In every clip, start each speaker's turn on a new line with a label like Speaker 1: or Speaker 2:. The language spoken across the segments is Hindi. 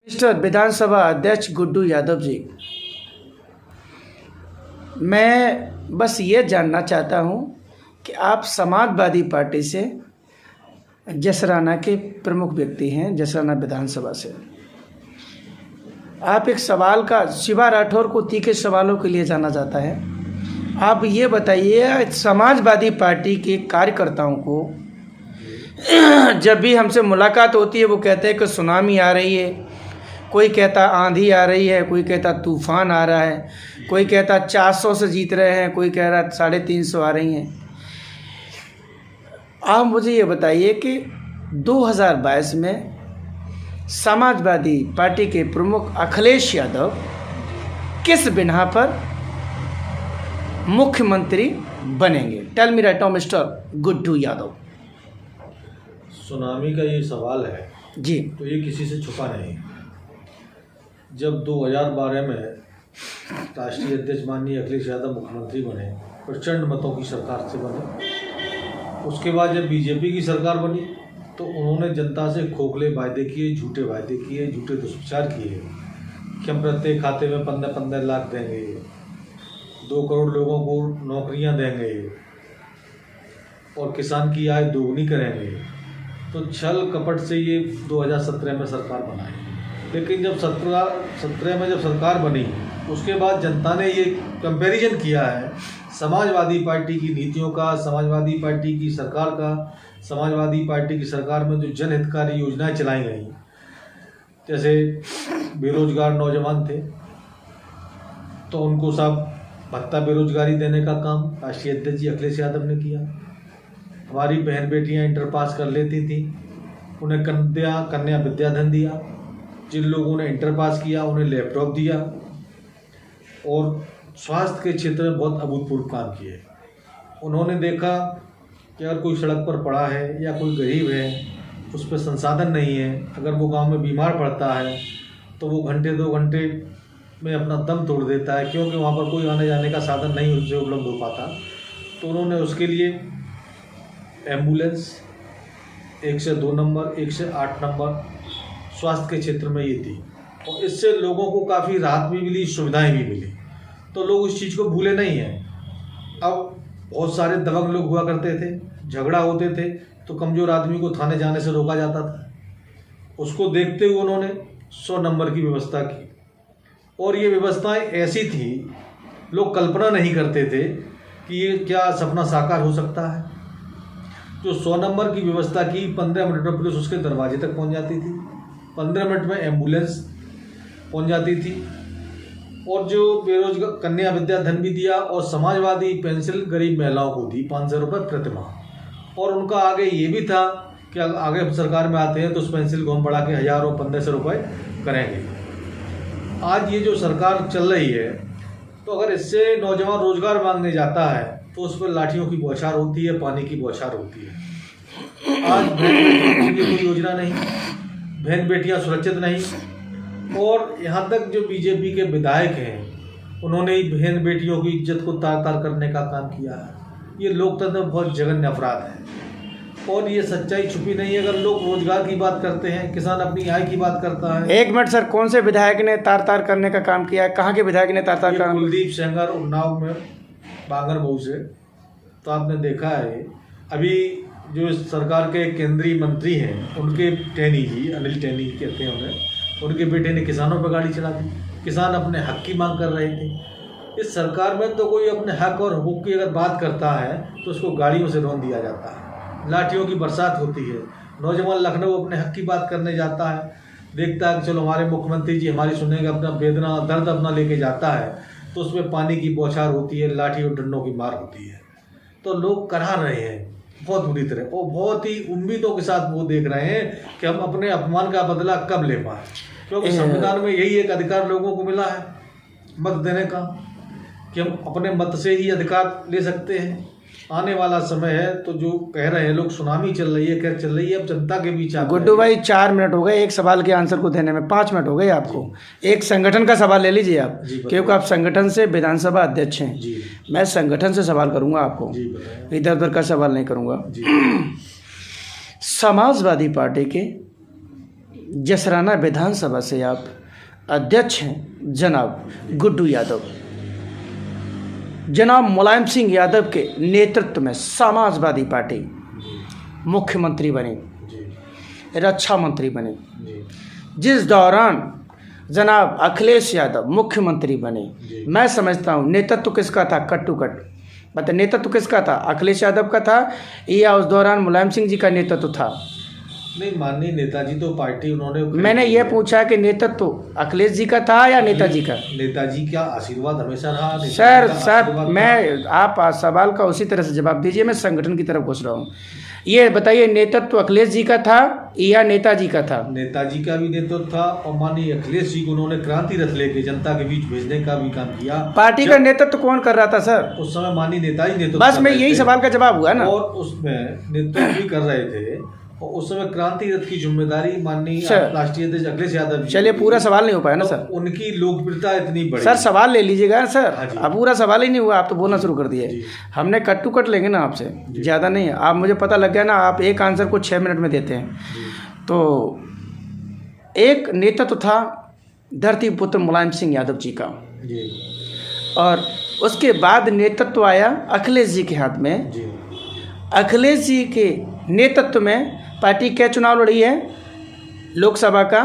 Speaker 1: मिस्टर विधानसभा अध्यक्ष गुड्डू यादव जी, मैं बस ये जानना चाहता हूँ कि आप समाजवादी पार्टी से जसराना के प्रमुख व्यक्ति हैं, जसराना विधानसभा से। आप एक सवाल का, शिवा राठौर को तीखे सवालों के लिए जाना जाता है। आप ये बताइए, समाजवादी पार्टी के कार्यकर्ताओं को जब भी हमसे मुलाकात होती है वो कहते हैं कि सुनामी आ रही है, कोई कहता आंधी आ रही है, कोई कहता तूफान आ रहा है, कोई कहता 400 से जीत रहे हैं, कोई कह रहा 350 आ रही हैं। आप मुझे ये बताइए कि 2022 में समाजवादी पार्टी के प्रमुख अखिलेश यादव किस बिना पर मुख्यमंत्री बनेंगे? Tell me right now mister Guddu Yadav.
Speaker 2: Tsunami का ये सवाल है
Speaker 1: जी,
Speaker 2: तो ये किसी से छुपा नहीं। जब 2012 में राष्ट्रीय अध्यक्ष माननीय अखिलेश यादव मुख्यमंत्री बने, प्रचंड मतों की सरकार से बने, उसके बाद जब बीजेपी की सरकार बनी तो उन्होंने जनता से खोखले वायदे किए, झूठे वायदे किए, झूठे दुष्प्रचार किए कि हम प्रत्येक खाते में 15-15 लाख देंगे, 2 करोड़ लोगों को नौकरियां देंगे और किसान की आय दोगुनी करेंगे। तो छल कपट से ये 2017 में सरकार बनाई। लेकिन जब 17 में जब सरकार बनी उसके बाद जनता ने ये कंपैरिजन किया है समाजवादी पार्टी की नीतियों का, समाजवादी पार्टी की सरकार का। समाजवादी पार्टी की सरकार में जो जनहितकारी योजनाएं चलाई गई, जैसे बेरोजगार नौजवान थे तो उनको सब भत्ता बेरोजगारी देने का काम राष्ट्रीय अध्यक्ष जी अखिलेश यादव ने किया। हमारी बहन बेटियां इंटर पास कर लेती थी, उन्हें कन्या विद्याधन दिया। जिन लोगों ने इंटर पास किया उन्हें लैपटॉप दिया। और स्वास्थ्य के क्षेत्र में बहुत अभूतपूर्व काम किए। उन्होंने देखा कि अगर कोई सड़क पर पड़ा है या कोई गरीब है, उस पर संसाधन नहीं है, अगर वो गांव में बीमार पड़ता है तो वो घंटे 2 घंटे में अपना दम तोड़ देता है, क्योंकि वहाँ पर कोई आने जाने का साधन नहीं उससे उपलब्ध हो पाता। तो उन्होंने उसके लिए एम्बुलेंस 102 नंबर, 108 नंबर स्वास्थ्य के क्षेत्र में ये थी, और इससे लोगों को काफ़ी राहत भी मिली, सुविधाएं भी मिली। तो लोग उस चीज़ को भूले नहीं हैं। अब बहुत सारे दबंग लोग हुआ करते थे, झगड़ा होते थे तो कमज़ोर आदमी को थाने जाने से रोका जाता था। उसको देखते हुए उन्होंने 100 नंबर की व्यवस्था की, और ये व्यवस्थाएं ऐसी थी लोग कल्पना नहीं करते थे कि ये क्या सपना साकार हो सकता है। जो 100 नंबर की व्यवस्था की, 15 मिनट में पुलिस उसके दरवाजे तक पहुंच जाती थी, 15 मिनट में एम्बुलेंस पहुंच जाती थी, और जो बेरोजगार कन्या विद्याधन भी दिया, और समाजवादी पेंशन गरीब महिलाओं को दी 500 रुपये प्रति माह। और उनका आगे ये भी था कि आगे सरकार में आते हैं तो उस पेंसिल को हम बढ़ा के 1000 और 1500 रुपये करेंगे। आज ये जो सरकार चल रही है, तो अगर इससे नौजवान रोजगार मांगने जाता है तो उस पर लाठियों की बौछार होती है, पानी की बौछार होती है। आज बहन की कोई योजना नहीं, बहन बेटियां सुरक्षित नहीं, और यहाँ तक जो बीजेपी के विधायक हैं उन्होंने बहन बेटियों की इज्जत को तार-तार करने का काम किया है। ये लोकतंत्र में बहुत जघन्य अपराध है, और ये सच्चाई छुपी नहीं है। अगर लोग रोजगार की बात करते हैं, किसान अपनी आय की बात करता है।
Speaker 1: 1 मिनट सर, कौन से विधायक ने तार-तार करने का काम किया है? कहाँ के विधायक ने तार-तार काम?
Speaker 2: कुलदीप सेंगर, उन्नाव में बांगर मऊ से। तो आपने देखा है अभी जो सरकार के केंद्रीय मंत्री हैं उनके टहनी जी, अनिल टहनी कहते हैं उन्हें, उनके बेटे ने किसानों पर गाड़ी चला दी। किसान अपने हक की मांग कर रहे थे। इस सरकार में तो कोई अपने हक और हुकूक की अगर बात करता है तो उसको गाड़ियों से रौंद दिया जाता है, लाठियों की बरसात होती है। नौजवान लखनऊ अपने हक की बात करने जाता है, देखता है कि चलो हमारे मुख्यमंत्री जी हमारी सुनेंगे, अपना वेदना दर्द अपना लेके जाता है, तो उसमें पानी की बौछार होती है, लाठी और डंडों की मार होती है। तो लोग करा रहे हैं बहुत बुरी तरह, और बहुत ही उम्मीदों के साथ वो देख रहे हैं कि हम अपने अपमान का बदला कब ले पाए, क्योंकि संविधान में यही एक अधिकार लोगों को मिला है मत देने का, कि हम अपने मत से ही अधिकार ले सकते हैं। आने वाला समय है तो जो कह रहे हैं लोग सुनामी चल रही है, क्या चल रही है, अब जनता के बीच आप
Speaker 1: गुड्डू भाई 4 मिनट हो गए एक सवाल के आंसर को देने में, 5 मिनट हो गए आपको। एक संगठन का सवाल ले लीजिए आप,
Speaker 2: जी, बताइए।
Speaker 1: क्योंकि आप संगठन से विधानसभा अध्यक्ष हैं।
Speaker 2: जी
Speaker 1: मैं संगठन से सवाल करूंगा आपको,
Speaker 2: जी बताएं।
Speaker 1: इधर उधर का सवाल नहीं करूंगा।
Speaker 2: जी
Speaker 1: समाजवादी पार्टी के जसराना विधानसभा से आप अध्यक्ष हैं जनाब गुड्डू यादव। जनाब मुलायम सिंह यादव के नेतृत्व में समाजवादी पार्टी मुख्यमंत्री बने,
Speaker 2: जी
Speaker 1: रक्षा मंत्री बने।
Speaker 2: जी
Speaker 1: जिस दौरान जनाब अखिलेश यादव मुख्यमंत्री बने,
Speaker 2: जी।
Speaker 1: मैं समझता हूँ नेतृत्व किसका था? कट टू कट मतलब नेतृत्व किसका था? अखिलेश यादव का था या उस दौरान मुलायम सिंह जी का नेतृत्व था?
Speaker 2: नहीं, माननीय नेताजी तो पार्टी उन्होंने,
Speaker 1: मैंने ये पूछा कि नेतृत्व अखिलेश जी का था या नेताजी का?
Speaker 2: नेताजी का आशीर्वाद हमेशा रहा। नेताजी
Speaker 1: सर
Speaker 2: का
Speaker 1: सर
Speaker 2: आशीर्वाद
Speaker 1: मैं आप सवाल का उसी तरह से जवाब दीजिए, मैं संगठन की तरफ घुस रहा हूँ। ये बताइए नेतृत्व अखिलेश जी का था या नेताजी का था?
Speaker 2: नेताजी का भी नेतृत्व था और माननीय अखिलेश जी को उन्होंने क्रांति रथ लेके जनता के बीच भेजने का भी काम किया।
Speaker 1: पार्टी का नेतृत्व कौन कर रहा था सर?
Speaker 2: उस समय माननीय नेताजी नेतृत्व
Speaker 1: बस
Speaker 2: कर
Speaker 1: मैं
Speaker 2: रहे
Speaker 1: यही
Speaker 2: थे
Speaker 1: सवाल का जवाब हुआ ना।
Speaker 2: और उसमें नेतृत्व भी कर रहे थे और उस समय क्रांति रथ की जिम्मेदारी माननीय
Speaker 1: सर,
Speaker 2: राष्ट्रीय अध्यक्ष अखिलेश यादव जी
Speaker 1: चलिए
Speaker 2: की
Speaker 1: पूरा
Speaker 2: थी।
Speaker 1: सवाल नहीं हो पाया ना
Speaker 2: तो
Speaker 1: सर।
Speaker 2: उनकी लोकप्रियता इतनी बड़ी।
Speaker 1: सर सवाल ले लीजिएगा ना सर।
Speaker 2: हाँ जी।
Speaker 1: अब पूरा सवाल ही नहीं हुआ, आप तो बोलना शुरू कर दिए।
Speaker 2: जी।
Speaker 1: हमने कट टू कट लेंगे ना आपसे, ज़्यादा नहीं है। आप मुझे पता लग गया ना, आप एक आंसर को 6 मिनट में देते हैं। तो एक नेतृत्व था धरती पुत्र मुलायम सिंह यादव जी का,
Speaker 2: जी
Speaker 1: और उसके बाद नेतृत्व आया अखिलेश जी के हाथ में।
Speaker 2: जी
Speaker 1: अखिलेश जी के नेतृत्व में पार्टी क्या चुनाव लड़ी है? लोकसभा का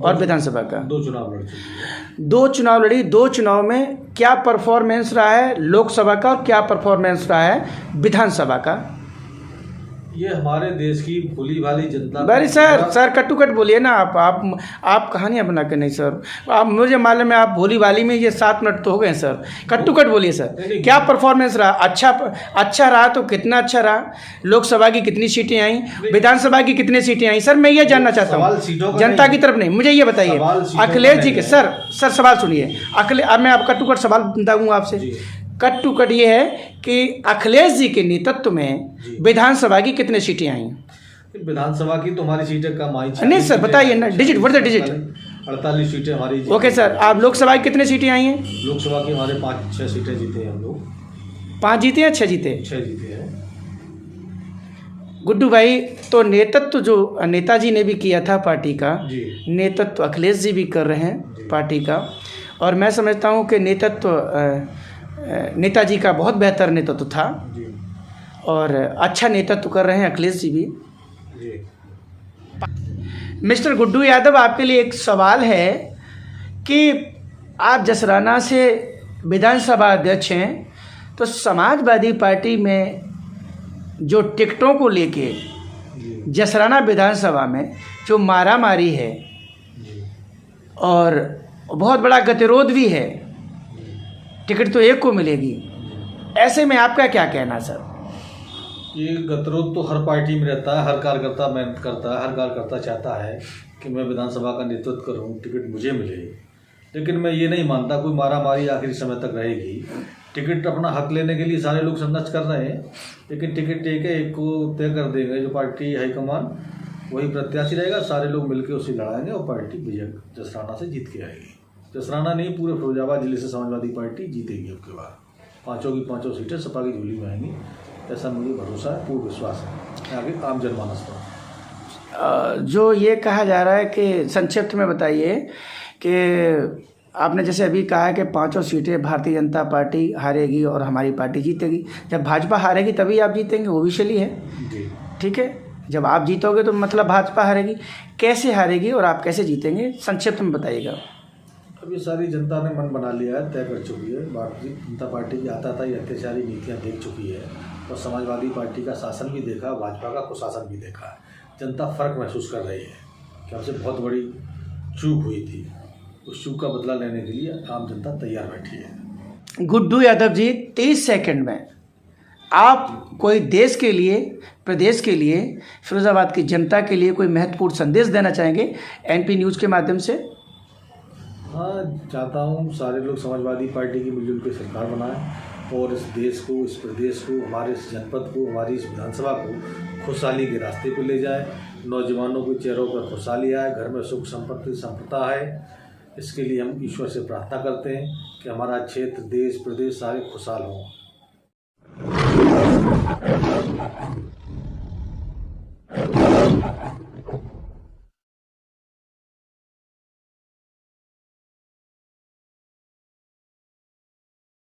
Speaker 1: और विधानसभा का
Speaker 2: 2 चुनाव लड़ चुकी है।
Speaker 1: 2 चुनाव लड़ी। 2 चुनाव में क्या परफॉर्मेंस रहा है लोकसभा का और क्या परफॉर्मेंस रहा है विधानसभा का?
Speaker 2: ये हमारे देश की भोली भाली जनता
Speaker 1: बड़ी सर कट टू कट बोलिए ना। आप कहानियाँ बना के नहीं सर। आप मुझे मालूम है आप भोली भाली में ये 7 मिनट तो हो गए सर। कट टू कट बोलिए सर,
Speaker 2: नहीं।
Speaker 1: क्या परफॉर्मेंस रहा? अच्छा रहा तो कितना अच्छा रहा? लोकसभा की कितनी सीटें आई? विधानसभा की कितनी सीटें आई? सर मैं ये जानना चाहता
Speaker 2: सवाल
Speaker 1: हूँ
Speaker 2: सीटों का
Speaker 1: जनता
Speaker 2: नहीं।
Speaker 1: की तरफ नहीं, मुझे ये बताइए
Speaker 2: सवाल सीटों का
Speaker 1: अखिलेश जी
Speaker 2: नहीं
Speaker 1: के।
Speaker 2: है।
Speaker 1: सर सवाल सुनिए। अब मैं आप कट टू कट सवाल दूंगा आपसे।
Speaker 2: जी।
Speaker 1: कट टू कट ये है कि अखिलेश जी के नेतृत्व में
Speaker 2: जी।
Speaker 1: विधानसभा की कितनी सीटें आई?
Speaker 2: विधानसभा की तो हमारी सीटें कम आई।
Speaker 1: नहीं सर, बताइए ना, डिजिट, व्हाट द डिजिट?
Speaker 2: 48 सीटें हमारी।
Speaker 1: ओके सर, आप लोकसभा की कितनी सीटें आई हैं?
Speaker 2: लोकसभा की हमारे 5-6 सीटें जीते हैं हम लोग।
Speaker 1: 5 जीते हैं 6 जीते?
Speaker 2: 6 जीते हैं।
Speaker 1: गुड्डू भाई, तो नेतृत्व जो नेताजी ने भी किया था पार्टी का,
Speaker 2: जी
Speaker 1: नेतृत्व अखिलेश जी भी कर रहे हैं पार्टी का, और मैं समझता हूँ कि नेताजी का बहुत बेहतर नेतृत्व था
Speaker 2: जी
Speaker 1: और अच्छा नेतृत्व कर रहे हैं अखिलेश जी भी।
Speaker 2: जी
Speaker 1: मिस्टर गुड्डू यादव, आपके लिए एक सवाल है कि आप जसराना से विधानसभा अध्यक्ष हैं, तो समाजवादी पार्टी में जो टिकटों को लेके
Speaker 2: जी
Speaker 1: जसराना विधानसभा में जो मारामारी है
Speaker 2: जी
Speaker 1: और बहुत बड़ा गतिरोध भी है, टिकट तो एक को मिलेगी, ऐसे में आपका क्या कहना सर?
Speaker 2: ये गतिरोध तो हर पार्टी में रहता है, हर कार्यकर्ता मेहनत करता है, हर कार्यकर्ता चाहता है कि मैं विधानसभा का नेतृत्व करूं, टिकट मुझे मिले। लेकिन मैं ये नहीं मानता कोई मारामारी आखिरी समय तक रहेगी। टिकट अपना हक लेने के लिए सारे लोग संघर्ष कर रहे हैं, लेकिन टिकट एक को तय कर देंगे जो पार्टी हाईकमान, वही प्रत्याशी रहेगा। सारे लोग मिलकर उसे लड़ाएंगे और पार्टी विजय जसराना से जीत के आएगी। जसराना नहीं, पूरे फिरोजाबाद जिले से समाजवादी पार्टी जीतेगी। अब के बाद 5 की 5 सीटें सपा की झोली में आएंगी, ऐसा मुझे भरोसा है, पूर्ण विश्वास है आगे आम जनमानस पर।
Speaker 1: जो ये कहा जा रहा है कि संक्षिप्त में बताइए कि आपने जैसे अभी कहा है कि 5 सीटें भारतीय जनता पार्टी हारेगी और हमारी पार्टी जीतेगी। जब भाजपा हारेगी तभी आप जीतेंगे, वो भी चली है,
Speaker 2: जी
Speaker 1: ठीक है। जब आप जीतोगे तो मतलब भाजपा हारेगी, कैसे हारेगी और आप कैसे जीतेंगे, संक्षिप्त में बताइएगा।
Speaker 2: अभी सारी जनता ने मन बना लिया है, तय कर चुकी है। भारतीय जनता पार्टी की आताताई अत्याचारी नीतियाँ देख चुकी है और समाजवादी पार्टी का शासन भी देखा, भाजपा का कुशासन भी देखा। जनता फर्क महसूस कर रही है कि हमसे बहुत बड़ी चूक हुई थी, उस चूक का बदला लेने के लिए आम जनता तैयार बैठी है।
Speaker 1: गुड्डू यादव जी, 30 सेकंड में आप कोई देश के लिए, प्रदेश के लिए, फिरोजाबाद की जनता के लिए कोई महत्वपूर्ण संदेश देना चाहेंगे एनपी न्यूज़ के माध्यम से?
Speaker 2: हाँ, चाहता हूँ सारे लोग समाजवादी पार्टी की मिलजुल के सरकार बनाएं और इस देश को, इस प्रदेश को, हमारे इस जनपद को, हमारी इस विधानसभा को खुशहाली के रास्ते पर ले जाए, नौजवानों के चेहरों पर खुशहाली आए, घर में सुख संपत्ति संपदा है। इसके लिए हम ईश्वर से प्रार्थना करते हैं कि हमारा क्षेत्र, देश, प्रदेश सारे खुशहाल हों।